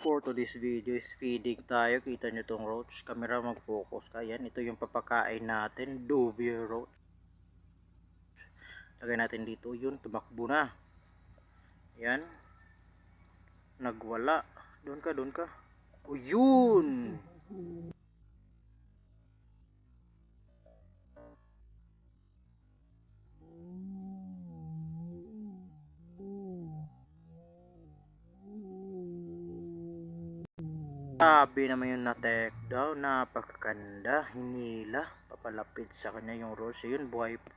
For today's video is feeding tayo. Kita nyo tong roach. Camera mag-focus ka. Yan, ito yung papakain natin. Dubia roach. Lagay natin dito. Yun, tumakbo na. Yan. Nagwala. Doon ka, doon ka. O yun! Sabi naman yung na-take down, napakaganda, hinila, papalapit sa kanya yung Roche, yun buhay pa.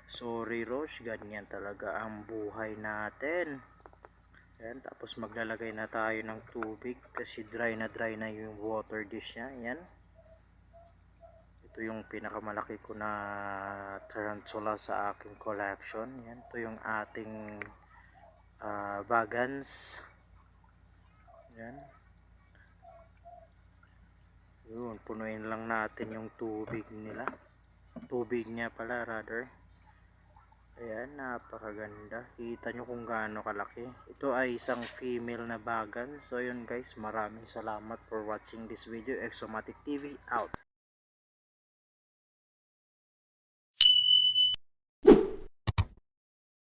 Sorry Roche, ganyan talaga ang buhay natin. Yan, tapos maglalagay na tayo ng tubig kasi dry na yung water dish niya. Yan. Ito yung pinakamalaki ko na tarantula sa aking collection. Yan, ito yung ating vagans. Yan. Yun, punuin lang natin yung tubig nila. Tubig niya pala rather. Ayan, napakaganda. Kita nyo kung gaano kalaki. Ito ay isang female na bagan. So yun guys, maraming salamat for watching this video. Exomatic TV out.